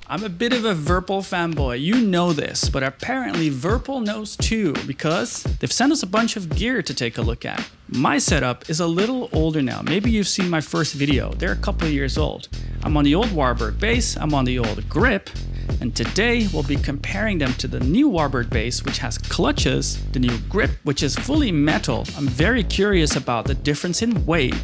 I'm a bit of a Virpil fanboy, you know this, but apparently Virpil knows too, because they've sent us a bunch of gear to take a look at. My setup is a little older now. Maybe you've seen my first video. They're a couple of years old. I'm on the old WarBRD Base, I'm on the old grip, and today we'll be comparing them to the new WarBRD Base, which has clutches, the new grip, which is fully metal. I'm very curious about the difference in weight.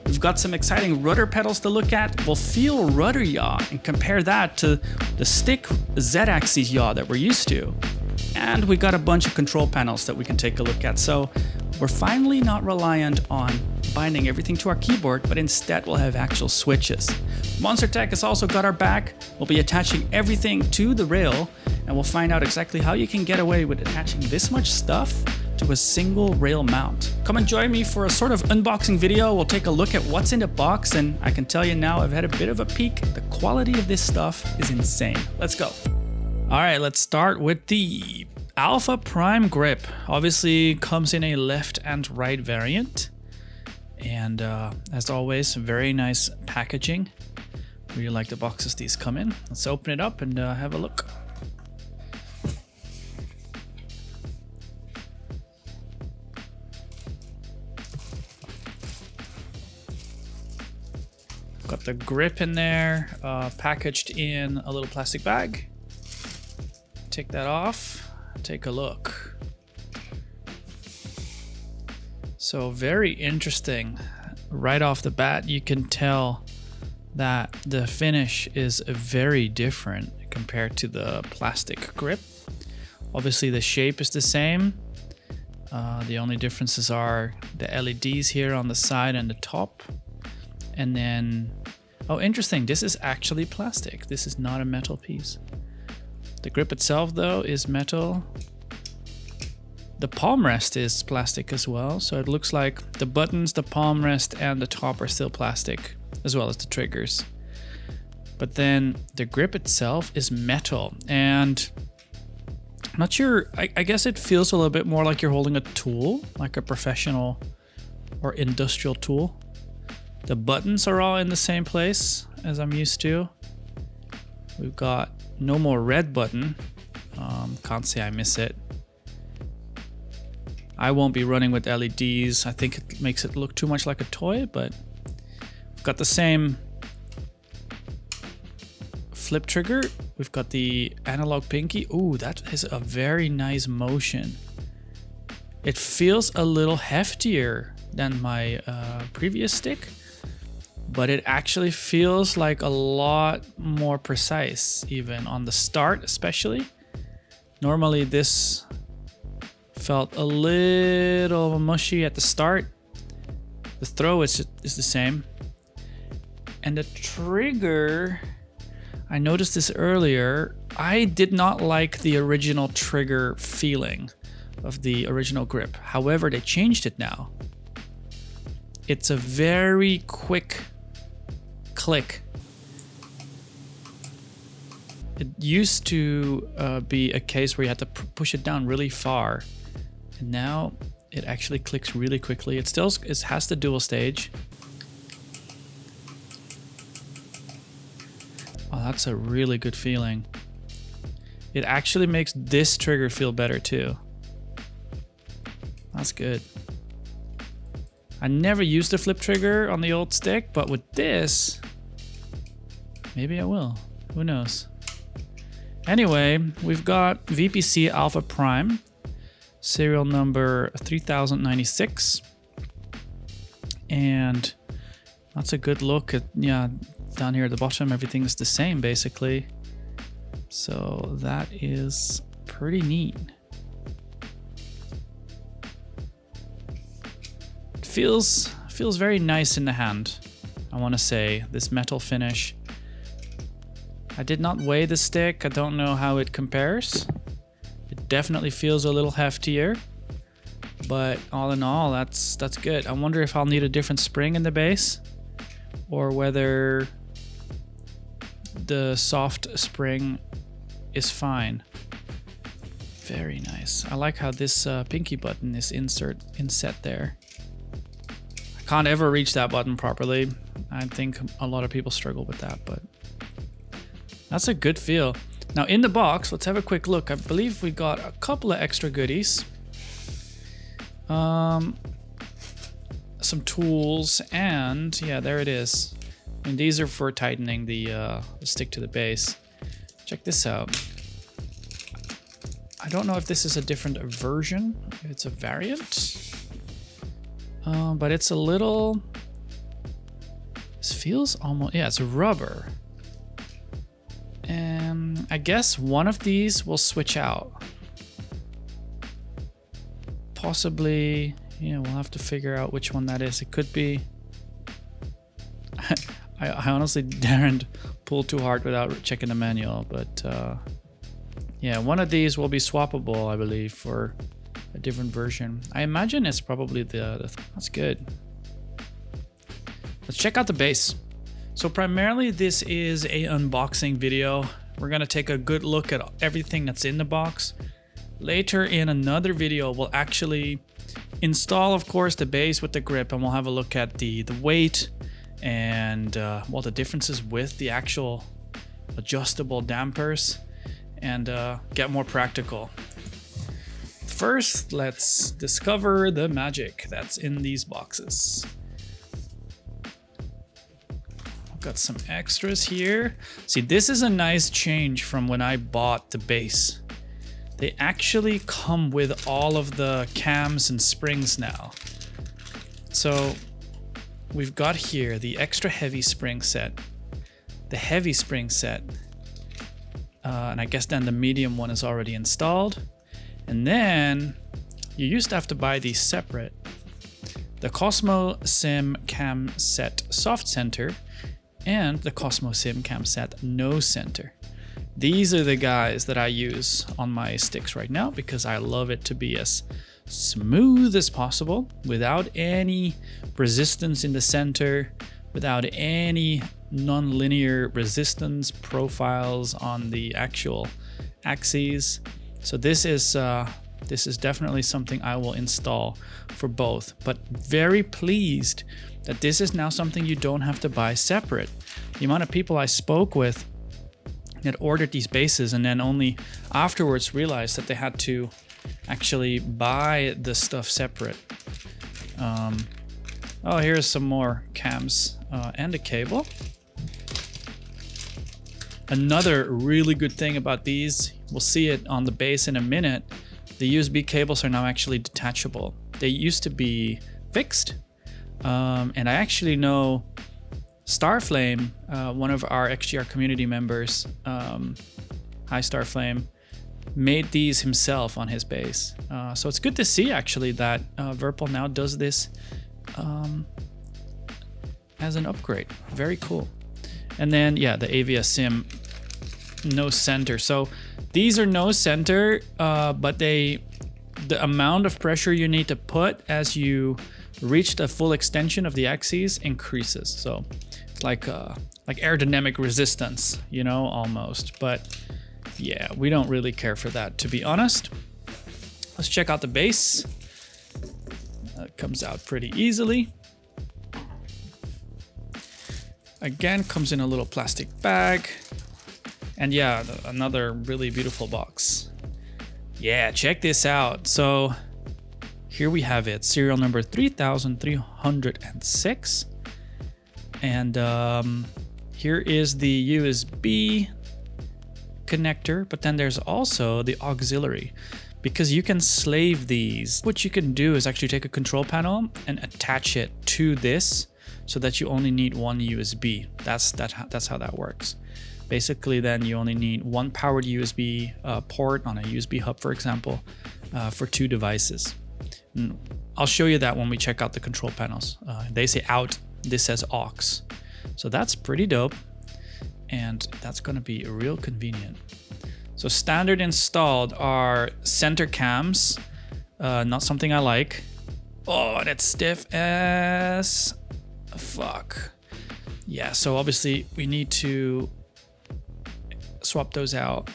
We've got some exciting rudder pedals to look at. We'll feel rudder yaw and compare that to the stick Z-axis yaw that we're used to. And we got a bunch of control panels that we can take a look at. So we're finally not reliant on binding everything to our keyboard, but instead we'll have actual switches. Monstertech has also got our back. We'll be attaching everything to the rail, and we'll find out exactly how you can get away with attaching this much stuff to a single rail mount. Come and join me for a sort of unboxing video. We'll take a look at what's in the box, and I can tell you now, I've had a bit of a peek. The quality of this stuff is insane. Let's go. All right, let's start with the Alpha Prime grip. Obviously comes in a left and right variant. And as always, very nice packaging. Really like the boxes these come in. Let's open it up and have a look. Got the grip in there, packaged in a little plastic bag. Take that off, take a look. So very interesting. Right off the bat, you can tell that the finish is very different compared to the plastic grip. Obviously the shape is the same. The only differences are the LEDs here on the side and the top. And then, oh, interesting, this is actually plastic. This is not a metal piece. The grip itself, though, is metal. The palm rest is plastic as well. So it looks like the buttons, the palm rest, and the top are still plastic, as well as the triggers. But then the grip itself is metal. And I'm not sure, I guess it feels a little bit more like you're holding a tool, like a professional or industrial tool. The buttons are all in the same place as I'm used to. We've got no more red button. Can't say I miss it. I won't be running with LEDs. I think it makes it look too much like a toy, but we've got the same flip trigger. We've got the analog pinky. Ooh, that is a very nice motion. It feels a little heftier than my previous stick, but it actually feels like a lot more precise, even on the start especially. Normally this felt a little mushy at the start. The throw is the same. And the trigger, I noticed this earlier, I did not like the original trigger feeling of the original grip. However, they changed it now. It's a very quick click. It used to be a case where you had to push it down really far, and now it actually clicks really quickly. It has the dual stage. Oh, that's a really good feeling. It actually makes this trigger feel better too. That's good. I never used the flip trigger on the old stick, but with this, maybe I will. Who knows? Anyway, we've got VPC Alpha Prime, serial number 3096. And that's a good look at, yeah, down here at the bottom, everything is the same basically. So that is pretty neat. Feels very nice in the hand, I want to say. This metal finish. I did not weigh the stick. I don't know how it compares. It definitely feels a little heftier, but all in all, that's good. I wonder if I'll need a different spring in the base, or whether the soft spring is fine. Very nice. I like how this pinky button is inset there. I can't ever reach that button properly. I think a lot of people struggle with that, but That's a good feel. Now in the box, let's have a quick look. I believe we got a couple of extra goodies. Some tools, and yeah, there it is. And these are for tightening the stick to the base. Check this out. I don't know if this is a different version, if it's a variant. But it's a little... This feels almost... Yeah, it's a rubber. And I guess one of these will switch out. Possibly... Yeah, we'll have to figure out which one that is. It could be... I honestly daren't pull too hard without checking the manual, but yeah, one of these will be swappable, I believe, for a different version. I imagine it's probably that's good. Let's check out the base. So primarily this is a unboxing video. We're gonna take a good look at everything that's in the box. Later in another video, we'll actually install, of course, the base with the grip, and we'll have a look at the weight and well, the differences with the actual adjustable dampers, and get more practical. First, let's discover the magic that's in these boxes. Got some extras here. See, this is a nice change from when I bought the base. They actually come with all of the cams and springs now. So we've got here the extra heavy spring set, the heavy spring set, and I guess then the medium one is already installed. And then you used to have to buy these separate. The Cosmo Sim Cam Set Soft Center and the Cosmo Sim Cam Set No Center. These are the guys that I use on my sticks right now because I love it to be as smooth as possible without any resistance in the center, without any non-linear resistance profiles on the actual axes. So this is definitely something I will install for both, but very pleased that this is now something you don't have to buy separate. The amount of people I spoke with that ordered these bases and then only afterwards realized that they had to actually buy the stuff separate. Oh, here's some more cams and a cable. Another really good thing about these, we'll see it on the base in a minute, the USB cables are now actually detachable. They used to be fixed, and I actually know Starflame, one of our XGR community members, hi Starflame, made these himself on his base. So it's good to see actually that Virpil now does this as an upgrade. Very cool. And then yeah, the Avia Sim no center. So these are no center, but the amount of pressure you need to put as you reach the full extension of the axes increases. So it's like aerodynamic resistance, you know, almost. But yeah, we don't really care for that, to be honest. Let's check out the base. It comes out pretty easily. Again, comes in a little plastic bag. And yeah, another really beautiful box. Yeah, check this out. So here we have it, serial number 3306. And here is the USB connector, but then there's also the auxiliary, because you can slave these. What you can do is actually take a control panel and attach it to this so that you only need one USB. That's how that works. Basically, then you only need one powered USB port on a USB hub, for example, for two devices. And I'll show you that when we check out the control panels. They say out, this says aux. So that's pretty dope. And that's gonna be real convenient. So standard installed are center cams, not something I like. Oh, and it's stiff as fuck. Yeah, so obviously we need to swap those out.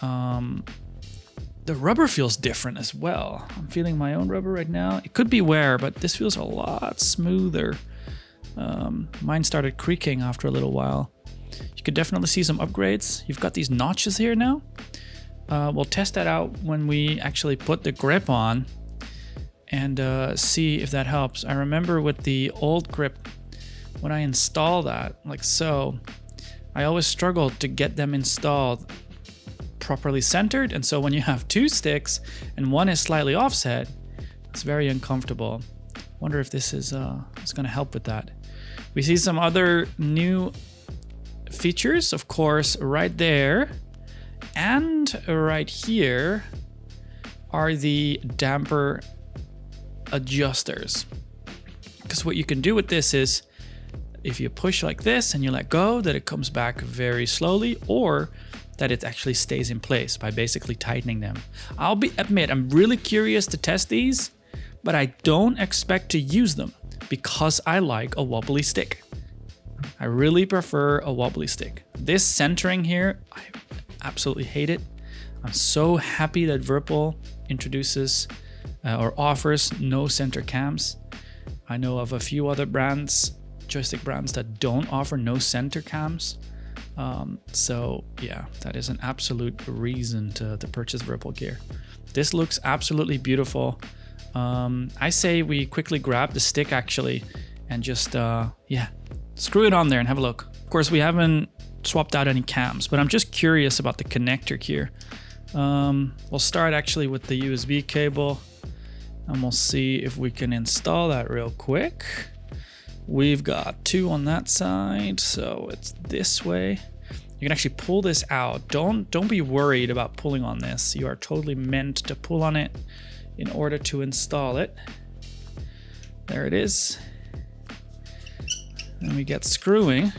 The rubber feels different as well. I'm feeling my own rubber right now. It could be wear, but this feels a lot smoother. Mine started creaking after a little while. You could definitely see some upgrades. You've got these notches here now. We'll test that out when we actually put the grip on and see if that helps. I remember with the old grip, when I install that, like so, I always struggled to get them installed properly centered. And so when you have two sticks and one is slightly offset, it's very uncomfortable. Wonder if this is going to help with that. We see some other new features, of course, right there and right here are the damper adjusters. Because what you can do with this is if you push like this and you let go, that it comes back very slowly, or that it actually stays in place by basically tightening them. I'll admit, I'm really curious to test these, but I don't expect to use them because I like a wobbly stick. I really prefer a wobbly stick. This centering here, I absolutely hate it. I'm so happy that Virpil introduces or offers no center cams. I know of a few other brands, joystick brands, that don't offer no center cams. So yeah, that is an absolute reason to purchase Virpil gear. This looks absolutely beautiful. I say we quickly grab the stick actually and just yeah, screw it on there and have a look. Of course, we haven't swapped out any cams, but I'm just curious about the connector here. We'll start actually with the USB cable and we'll see if we can install that real quick. We've got two on that side, so it's this way. You can actually pull this out. Don't be worried about pulling on this. You are totally meant to pull on it in order to install it. There it is. Then we get screwing.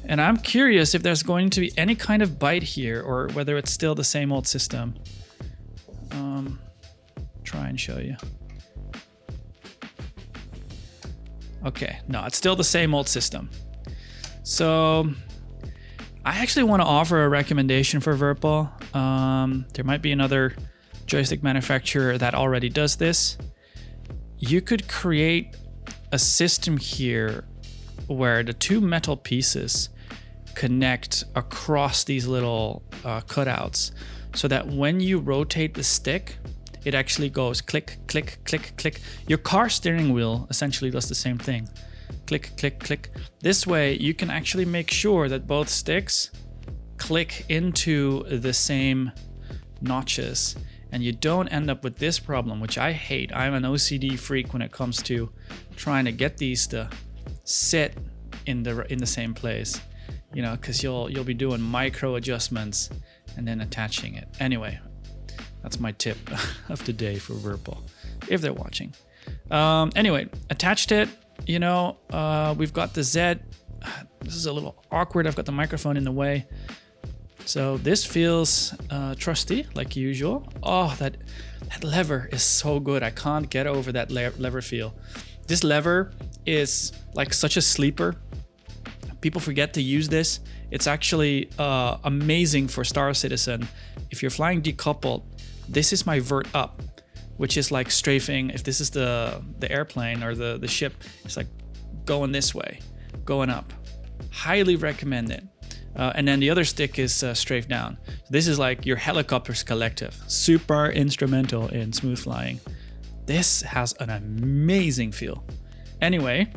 And I'm curious if there's going to be any kind of bite here or whether it's still the same old system. Try and show you. Okay, no, it's still the same old system. So I actually want to offer a recommendation for Virpil. There might be another joystick manufacturer that already does this. You could create a system here where the two metal pieces connect across these little cutouts so that when you rotate the stick, it actually goes click, click, click, click. Your car steering wheel essentially does the same thing. Click, click, click. This way you can actually make sure that both sticks click into the same notches and you don't end up with this problem, which I hate. I'm an OCD freak when it comes to trying to get these to sit in the same place, you know, because you'll be doing micro adjustments and then attaching it. Anyway, that's my tip of the day for Virpil, if they're watching. Anyway, attached it, you know, we've got the Z. This is a little awkward. I've got the microphone in the way. So this feels trusty, like usual. Oh, that lever is so good. I can't get over that lever feel. This lever is like such a sleeper. People forget to use this. It's actually amazing for Star Citizen. If you're flying decoupled, this is my vert up, which is like strafing. If this is the airplane or the ship, it's like going this way, going up. Highly recommend it. And then the other stick is strafe down. This is like your helicopter's collective. Super instrumental in smooth flying. This has an amazing feel. Anyway,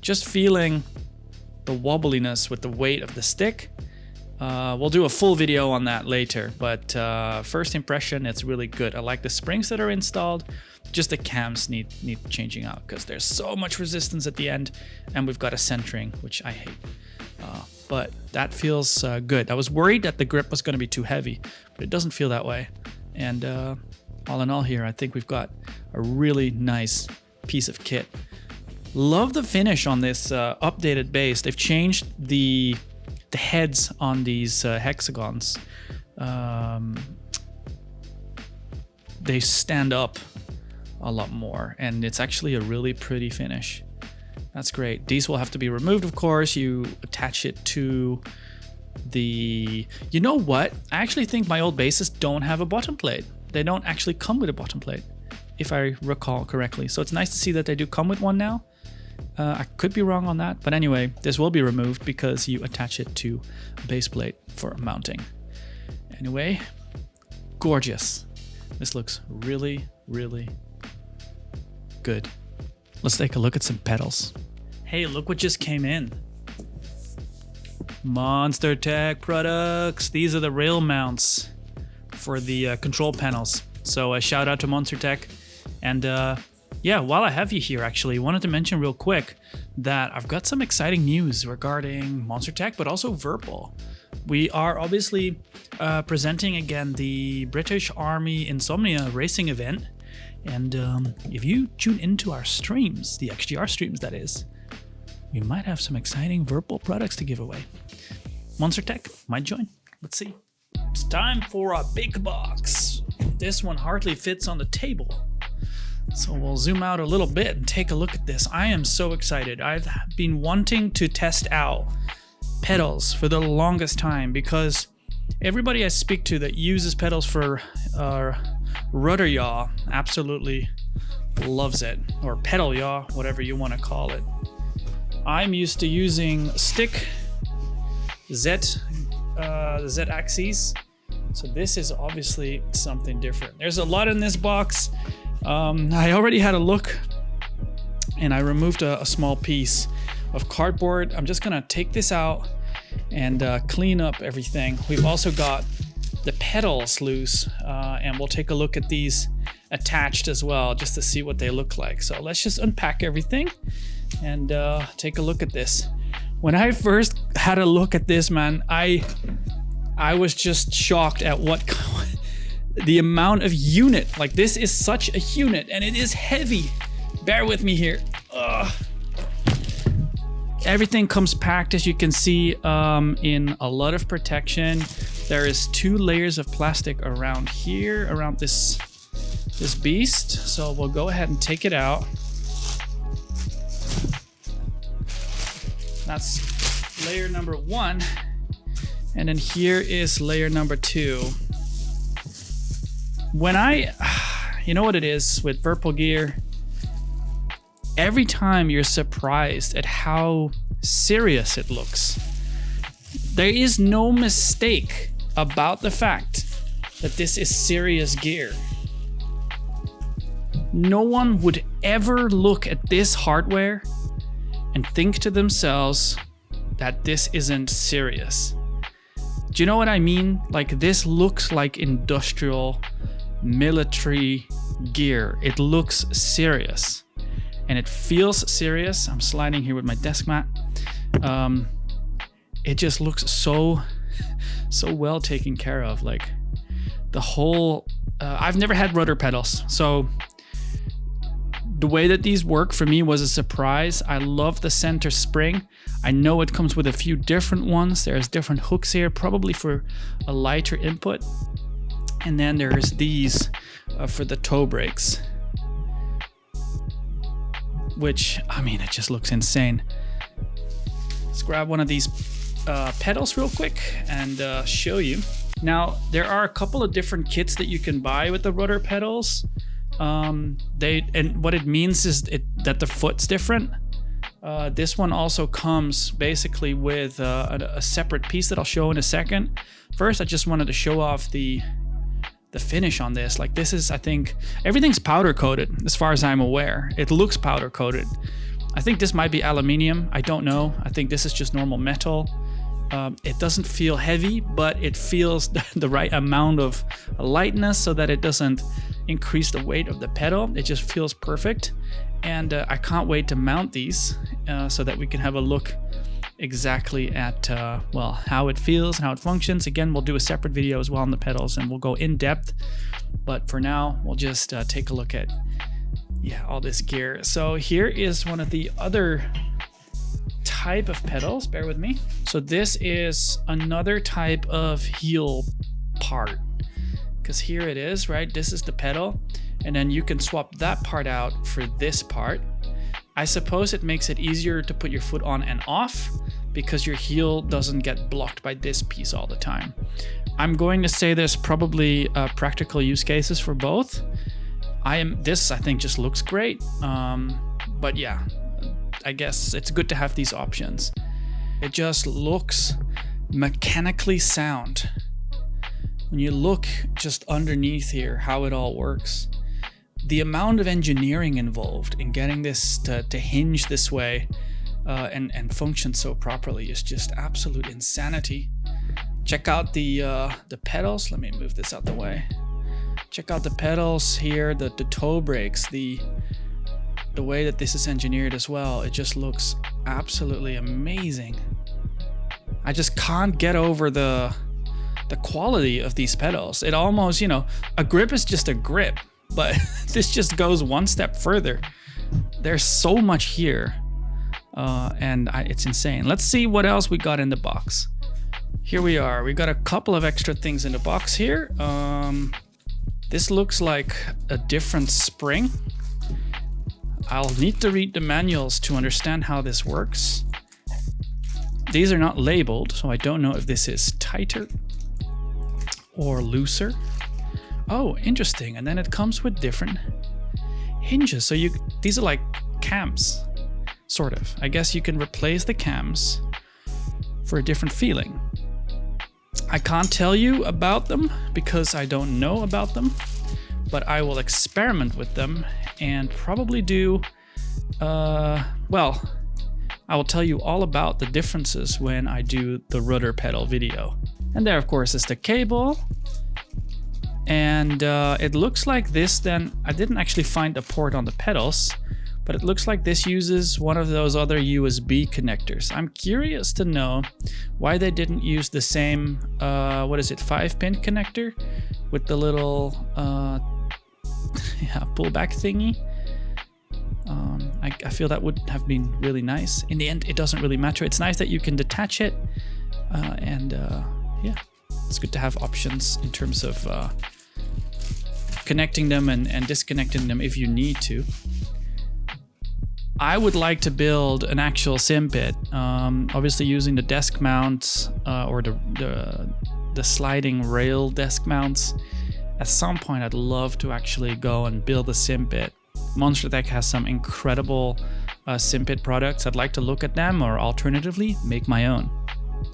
just feeling the wobbliness with the weight of the stick. We'll do a full video on that later, but first impression, it's really good. I like the springs that are installed. Just the cams need changing out because there's so much resistance at the end, and we've got a centering, which I hate. But that feels good. I was worried that the grip was going to be too heavy, but it doesn't feel that way. And all in all here, I think we've got a really nice piece of kit. Love the finish on this updated base. They've changed the heads on these hexagons. They stand up a lot more, and it's actually a really pretty finish. That's great. These will have to be removed, of course. You attach it to the... You know what? I actually think my old bases don't have a bottom plate. They don't actually come with a bottom plate, if I recall correctly. So it's nice to see that they do come with one now. I could be wrong on that, but anyway, this will be removed because you attach it to a base plate for mounting. Anyway, gorgeous. This looks really, really good. Let's take a look at some pedals. Hey, look what just came in. Monstertech products. These are the rail mounts for the control panels. So a shout out to Monstertech. And yeah, while I have you here, actually, wanted to mention real quick that I've got some exciting news regarding Monstertech, but also Virpil. We are obviously presenting again the British Army Insomnia racing event. And if you tune into our streams, the XGR streams that is, we might have some exciting Virpil products to give away. Monstertech might join. Let's see. It's time for a big box. This one hardly fits on the table. So we'll zoom out a little bit and take a look at this. I am so excited. I've been wanting to test out pedals for the longest time because everybody I speak to that uses pedals for rudder yaw absolutely loves it, or pedal yaw, whatever you want to call it. I'm used to using stick the Z axes, so this is obviously something different. There's a lot in this box. I already had a look and I removed a small piece of cardboard. I'm just gonna take this out and clean up everything. We've also got the pedals loose, and we'll take a look at these attached as well just to see what they look like. So let's just unpack everything and take a look at this. When I first had a look at this, man, I was just shocked at what the amount of unit. Like, this is such a unit and it is heavy. Bear with me here. Ugh. Everything comes packed, as you can see, in a lot of protection. There is 2 layers of plastic around here, around this beast. So we'll go ahead and take it out. That's layer number 1. And then here is layer number 2. When you know what it is with Virpil gear, every time you're surprised at how serious it looks. There is no mistake about the fact that this is serious gear. No one would ever look at this hardware and think to themselves that this isn't serious. Do you know what I mean? Like, this looks like industrial military gear. It looks serious and it feels serious. I'm sliding here with my desk mat. It just looks so well taken care of. Like, the whole I've never had rudder pedals, so the way that these work for me was a surprise. I love the center spring. I know it comes with a few different ones. There's different hooks here, probably for a lighter input. And then there's these for the toe brakes, which, I mean, it just looks insane. Let's grab one of these pedals real quick and show you. Now, there are a couple of different kits that you can buy with the rudder pedals. And what it means is that the foot's different. This one also comes basically with a separate piece that I'll show in a second. First, I just wanted to show off the finish on this. Like, this is, I think, everything's powder coated as far as I'm aware. It looks powder coated. I think this might be aluminium. I don't know. I think this is just normal metal. It doesn't feel heavy, but it feels the right amount of lightness so that it doesn't increase the weight of the pedal. It just feels perfect. And I can't wait to mount these so that we can have a look exactly at well, how it feels and how it functions. Again, we'll do a separate video as well on the pedals and we'll go in depth. But for now, we'll just take a look at all this gear. So here is one of the other type of pedals. Bear with me. So this is another type of heel part, because here it is, right? This is the pedal, and then you can swap that part out for this part. I suppose it makes it easier to put your foot on and off because your heel doesn't get blocked by this piece all the time. I'm going to say there's probably practical use cases for both. This I think just looks great, but yeah, I guess it's good to have these options. It just looks mechanically sound. When you look just underneath here, how it all works, the amount of engineering involved in getting this to hinge this way and function so properly is just absolute insanity. Check out the pedals. Let me move this out the way. Check out the pedals here, the toe brakes, the way that this is engineered as well. It just looks absolutely amazing. I just can't get over the quality of these pedals. It almost, you know, a grip is just a grip, but this just goes one step further. There's so much here, and it's insane. Let's see what else we got in the box. Here we are. We got a couple of extra things in the box here. This looks like a different spring. I'll need to read the manuals to understand how this works. These are not labeled, so I don't know if this is tighter or looser. Oh, interesting. And then it comes with different hinges. So these are like cams, sort of. I guess you can replace the cams for a different feeling. I can't tell you about them because I don't know about them, but I will experiment with them and probably do, well, I will tell you all about the differences when I do the rudder pedal video. And there, of course, is the cable. And it looks like this then, I didn't actually find a port on the pedals, but it looks like this uses one of those other USB connectors. I'm curious to know why they didn't use the same, what is it, 5-pin connector with the little pullback thingy. I feel that would have been really nice. In the end, it doesn't really matter. It's nice that you can detach it, yeah, it's good to have options in terms of connecting them and disconnecting them if you need to. I would like to build an actual sim pit, obviously using the desk mounts or the sliding rail desk mounts. At some point, I'd love to actually go and build a sim pit. Monstertech has some incredible sim pit products. I'd like to look at them, or alternatively, make my own.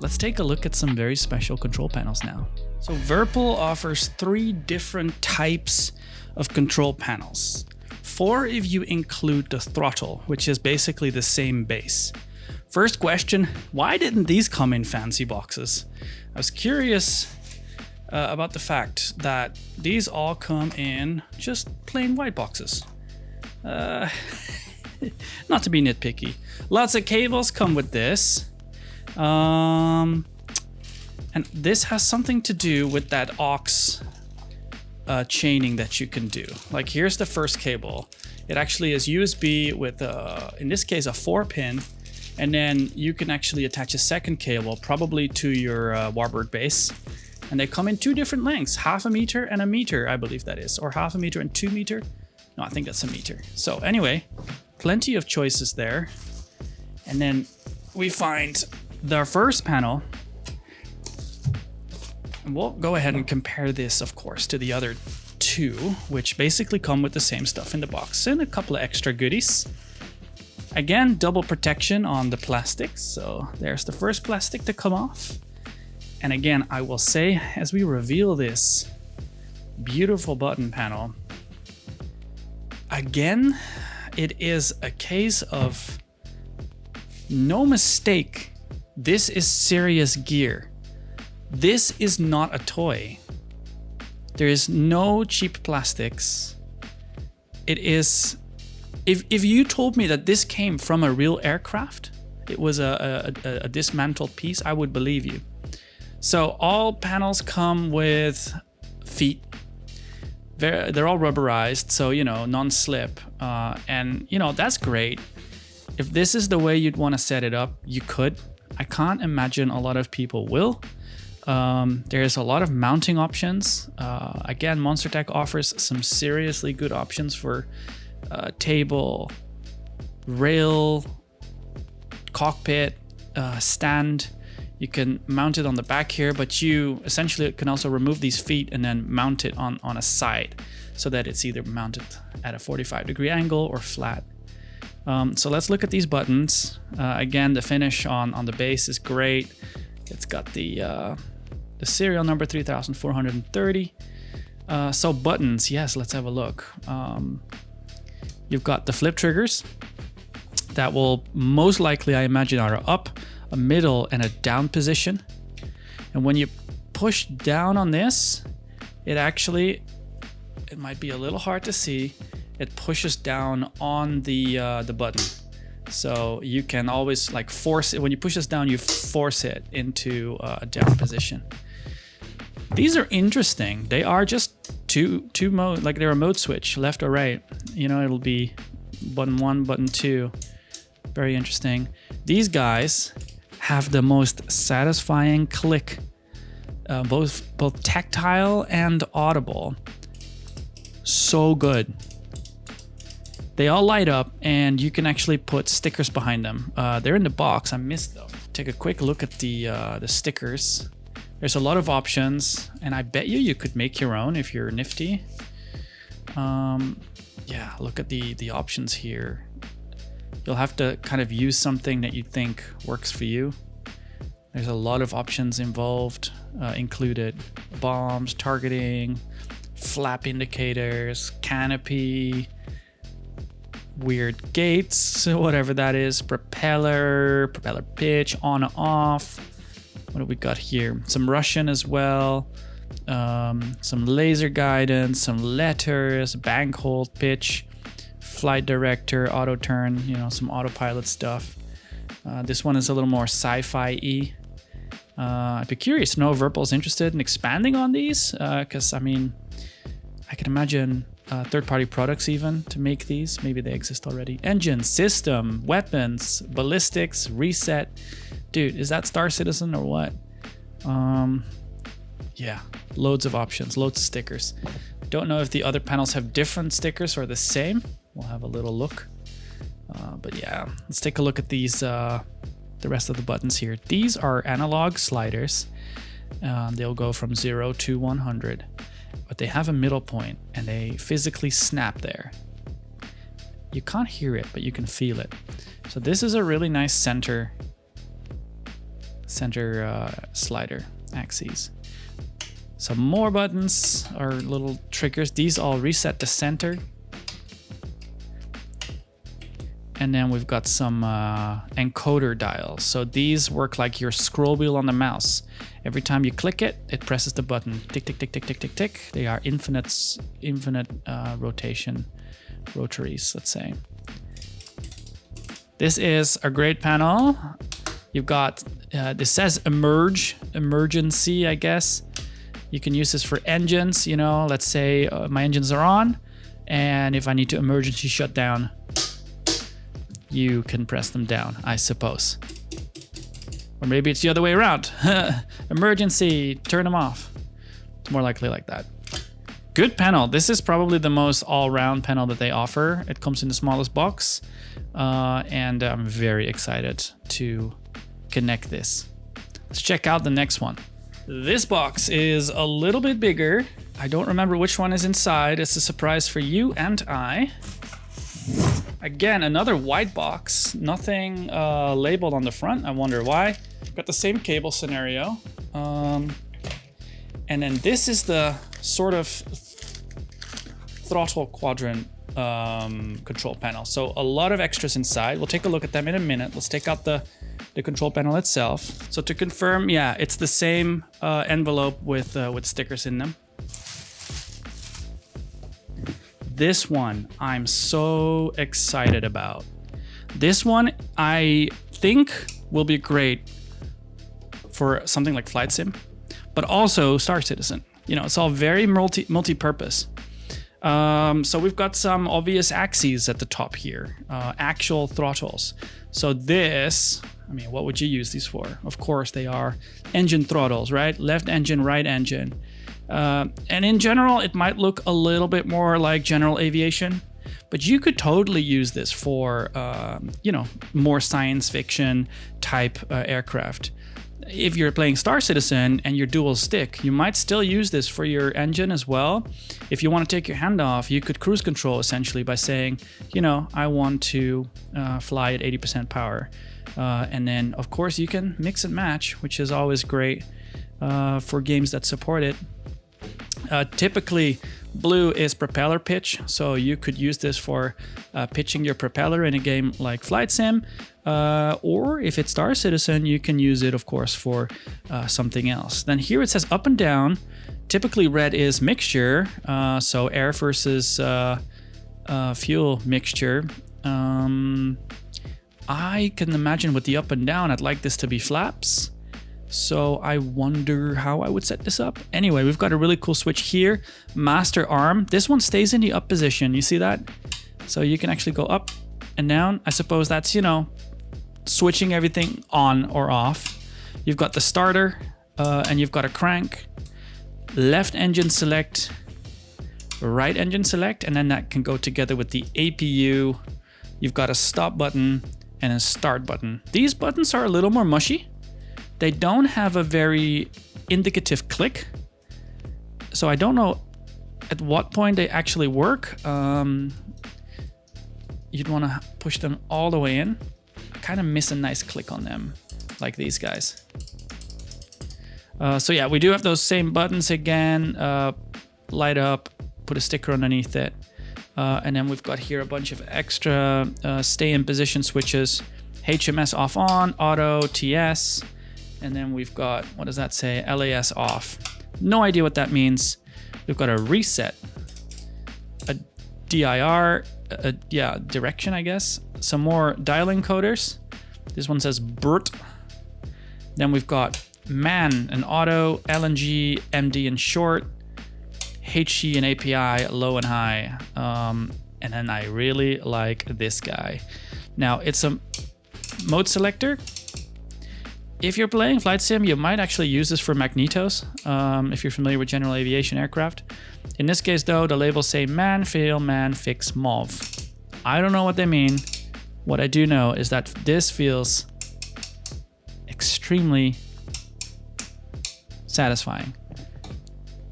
Let's take a look at some very special control panels now. So Virpil offers 3 different types of control panels. 4 if you include the throttle, which is basically the same base. First question, why didn't these come in fancy boxes? I was curious about the fact that these all come in just plain white boxes. Not to be nitpicky. Lots of cables come with this. And this has something to do with that aux chaining that you can do. Like here's the first cable. It actually is USB with, in this case, a 4-pin. And then you can actually attach a second cable, probably to your WarBRD Base. And they come in 2 different lengths, 1/2 meter and 1 meter, I believe that is. Or 1/2 meter and 2 meter. No, I think that's 1 meter. So anyway, plenty of choices there. And then we find the first panel. And we'll go ahead and compare this, of course, to the other 2, which basically come with the same stuff in the box and a couple of extra goodies. Again, double protection on the plastics. So there's the first plastic to come off. And again, I will say, as we reveal this beautiful button panel, again, it is a case of no mistake. This is serious gear. This is not a toy. There is no cheap plastics. It is, if you told me that this came from a real aircraft, it was a dismantled piece, I would believe you. So all panels come with feet. They're all rubberized, so, you know, non-slip. And, you know, that's great. If this is the way you'd want to set it up, you could. I can't imagine a lot of people will. There's a lot of mounting options. Again, Monstertech offers some seriously good options for table, rail, cockpit, stand. You can mount it on the back here, but you essentially can also remove these feet and then mount it on a side so that it's either mounted at a 45-degree angle or flat. So let's look at these buttons. Again, the finish on the base is great. It's got the serial number 3430. So buttons, yes, let's have a look. You've got the flip triggers that will most likely, I imagine, are up, a middle, and a down position. And when you push down on this, it might be a little hard to see. It pushes down on the button. So you can always like force it. When you push this down, you force it into a down position. These are interesting. They are just two mode, like they're a mode switch, left or right. You know, it'll be button 1, button 2. Very interesting. These guys have the most satisfying click, both tactile and audible. So good. They all light up, and you can actually put stickers behind them. They're in the box. I missed them. Take a quick look at the stickers. There's a lot of options, and I bet you could make your own if you're nifty. Yeah, look at the options here. You'll have to kind of use something that you think works for you. There's a lot of options involved, included bombs, targeting, flap indicators, canopy, weird gates, whatever that is, propeller pitch, on or off. What do we got here? Some Russian as well, some laser guidance, some letters, bank hold pitch, flight director, auto turn, you know, some autopilot stuff. This one is a little more sci-fi-y. I'd be curious to know if Virpil's interested in expanding on these, because I mean, I can imagine third-party products even to make these. Maybe they exist already. Engine, system, weapons, ballistics, reset. Dude, is that Star Citizen or what? Yeah, loads of options, loads of stickers. Don't know if the other panels have different stickers or the same. We'll have a little look. But yeah, let's take a look at these, the rest of the buttons here. These are analog sliders. They'll go from 0 to 100. But they have a middle point, and they physically snap there. You can't hear it, but you can feel it. So this is a really nice center slider axes. Some more buttons are little triggers. These all reset the center. And then we've got some encoder dials. So these work like your scroll wheel on the mouse. Every time you click it, it presses the button. Tick, tick, tick, tick, tick, tick, tick. They are infinite rotation, rotaries, let's say. This is a great panel. You've got, this says emergency, I guess. You can use this for engines, you know, let's say my engines are on, and if I need to emergency shut down, you can press them down, I suppose. Or maybe it's the other way around. Emergency, turn them off. It's more likely like that. Good panel. This is probably the most all-round panel that they offer. It comes in the smallest box, and I'm very excited to connect this. Let's check out the next one. This box is a little bit bigger. I don't remember which one is inside. It's a surprise for you and I. Again, another white box, nothing labeled on the front. I wonder why. Got the same cable scenario. And then this is the sort of throttle quadrant control panel. So a lot of extras inside. We'll take a look at them in a minute. Let's take out the control panel itself. So to confirm, yeah, it's the same envelope with stickers in them. This one I'm so excited about. This one I think will be great for something like Flight Sim, but also Star Citizen. You know, it's all very multi-purpose. So we've got some obvious axes at the top here, actual throttles. So this, I mean, what would you use these for? Of course, they are engine throttles, right? Left engine, right engine. And in general, it might look a little bit more like general aviation, but you could totally use this for, you know, more science fiction type aircraft. if you're playing Star Citizen and you're dual stick, you might still use this for your engine as well. If you want to take your hand off, you could cruise control essentially by saying, you know, I want to fly at 80% power. And then, of course, you can mix and match, which is always great for games that support it. Typically, blue is propeller pitch, so you could use this for pitching your propeller in a game like Flight Sim, or if it's Star Citizen, you can use it, of course, for something else. Then here it says up and down. Typically, red is mixture, so air versus fuel mixture. I can imagine with the up and down, I'd like this to be flaps. So I wonder how I would set this up. Anyway, we've got a really cool switch here. Master arm. This one stays in the up position. You see that? So you can actually go up and down. I suppose that's, you know, switching everything on or off. You've got the starter and you've got a crank. Left engine select, right engine select, and then that can go together with the APU. You've got a stop button and a start button. These buttons are a little more mushy. They don't have a very indicative click, so I don't know at what point they actually work. You'd want to push them all the way in. I kind of miss a nice click on them, like these guys. So yeah, we do have those same buttons again. Light up, put a sticker underneath it. And then we've got here a bunch of extra stay in position switches. HMS off on, auto, TS. And then we've got, what does that say? LAS off. No idea what that means. We've got a reset, a DIR, direction, I guess. Some more dial encoders. This one says BERT. Then we've got MAN and auto, LNG, MD and short, HC and API, low and high. And then I really like this guy. Now it's a mode selector. If you're playing Flight Sim, you might actually use this for magnetos, if you're familiar with general aviation aircraft. In this case, though, the labels say man, fail, man, fix, MOV. I don't know what they mean. What I do know is that this feels extremely satisfying.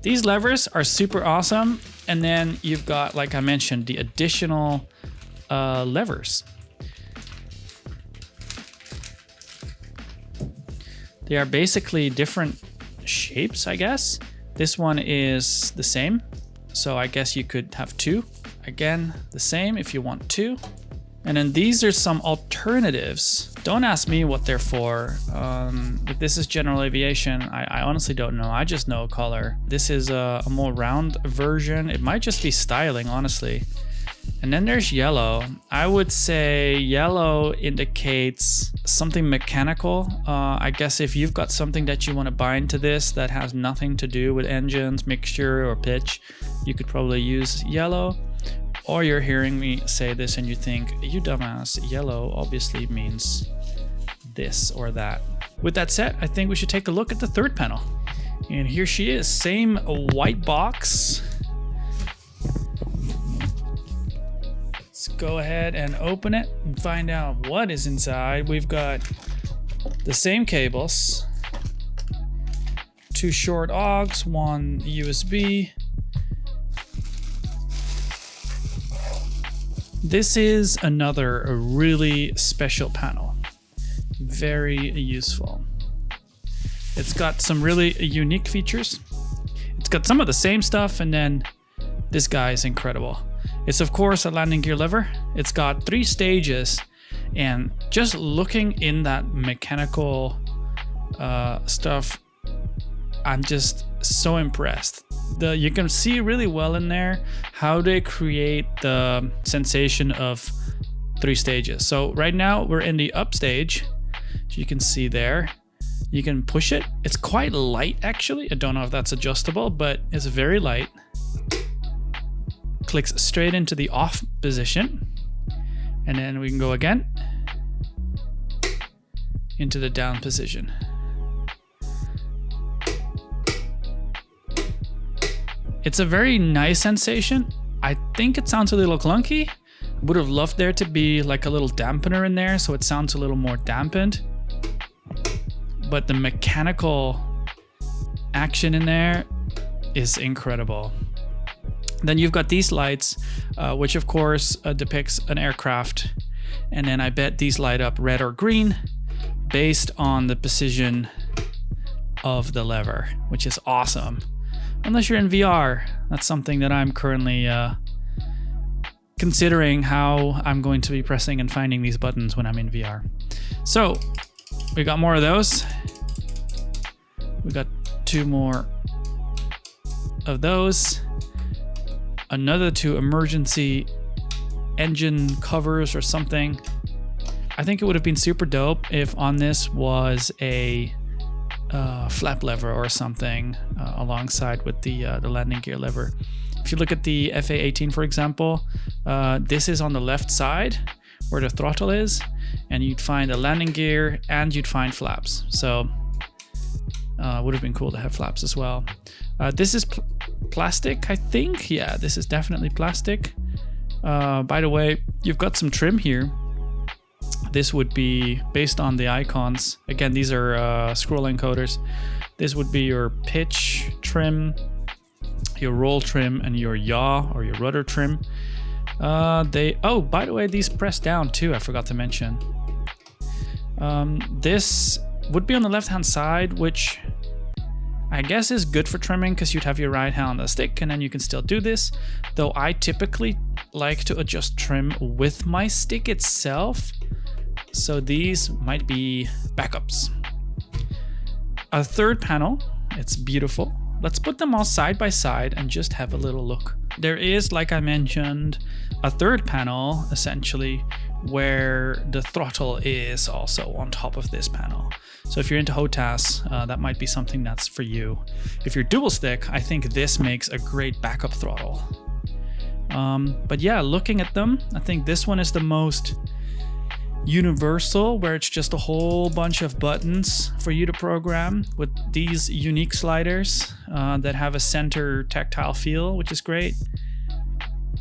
These levers are super awesome. And then you've got, like I mentioned, the additional levers. They are basically different shapes, I guess. This one is the same, so I guess you could have two. Again, the same if you want two. And then these are some alternatives. Don't ask me what they're for. If this is general aviation, I honestly don't know. I just know color. This is a more round version. It might just be styling, honestly. And then there's yellow. I would say yellow indicates something mechanical. I guess if you've got something that you want to bind to this that has nothing to do with engines, mixture, or pitch, you could probably use yellow. Or you're hearing me say this and you think, you dumbass, yellow obviously means this or that. With that said, I think we should take a look at the third panel. And here she is, same white box. Let's go ahead and open it and find out what is inside. We've got the same cables, 2 short AUX, 1 USB. This is another really special panel. Very useful. It's got some really unique features. It's got some of the same stuff, and then this guy is incredible. It's of course a landing gear lever. It's got 3 stages, and just looking in that mechanical stuff, I'm just so impressed. You can see really well in there how they create the sensation of 3 stages. So right now we're in the up stage. So you can see there. You can push it. It's quite light actually. I don't know if that's adjustable, but it's very light. Clicks straight into the off position. And then we can go again into the down position. It's a very nice sensation. I think it sounds a little clunky. I would have loved there to be like a little dampener in there so it sounds a little more dampened. but the mechanical action in there is incredible. Then you've got these lights, which of course depicts an aircraft. And then I bet these light up red or green based on the position of the lever, which is awesome. Unless you're in VR, that's something that I'm currently considering how I'm going to be pressing and finding these buttons when I'm in VR. So we got more of those. We got 2 more of those. Another 2 emergency engine covers or something. I think it would have been super dope if on this was a flap lever or something alongside with the landing gear lever. If you look at the FA-18, for example, this is on the left side where the throttle is, and you'd find a landing gear and you'd find flaps. So would have been cool to have flaps as well. This is plastic, I think. Yeah, this is definitely plastic. By the way, you've got some trim here. This would be based on the icons. Again, these are scroll encoders. This would be your pitch trim, your roll trim, and your yaw or your rudder trim. Oh, by the way, these press down too. I forgot to mention. This would be on the left-hand side, which I guess is good for trimming because you'd have your right hand on the stick and then you can still do this. Though I typically like to adjust trim with my stick itself. So these might be backups. A third panel, it's beautiful. Let's put them all side by side and just have a little look. There is, like I mentioned, a third panel essentially where the throttle is also on top of this panel. So if you're into HOTAS, that might be something that's for you. If you're dual stick, I think this makes a great backup throttle. But yeah, looking at them, I think this one is the most universal, where it's just a whole bunch of buttons for you to program with these unique sliders that have a center tactile feel, which is great.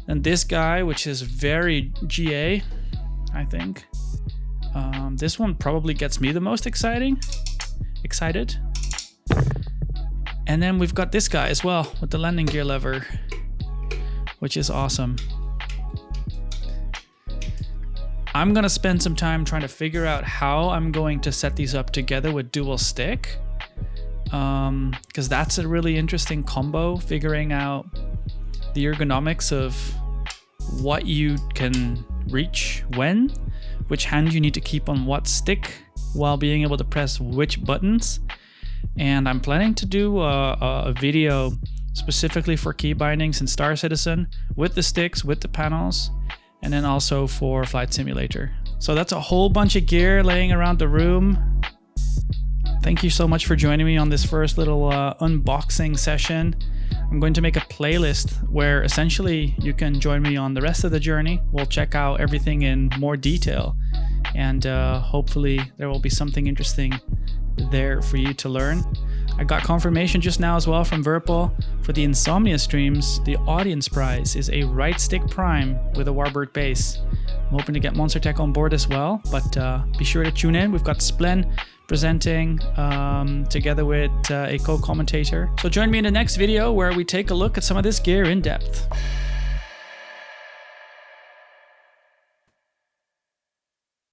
And this guy, which is very GA, I think. This one probably gets me the most excited. And then we've got this guy as well with the landing gear lever, which is awesome. I'm gonna spend some time trying to figure out how I'm going to set these up together with dual stick, because that's a really interesting combo, figuring out the ergonomics of what you can reach when, which hand you need to keep on what stick while being able to press which buttons. And I'm planning to do a video specifically for key bindings in Star Citizen with the sticks, with the panels, and then also for Flight Simulator. So that's a whole bunch of gear laying around the room. Thank you so much for joining me on this first little unboxing session. I'm going to make a playlist where essentially you can join me on the rest of the journey. We'll check out everything in more detail, and hopefully there will be something interesting there for you to learn. I got confirmation just now as well from Virpil for the Insomnia streams. The audience prize is a right stick prime with a WarBRD Base. I'm hoping to get Monstertech on board as well, but be sure to tune in. We've got Splen presenting together with a co-commentator. So join me in the next video where we take a look at some of this gear in depth.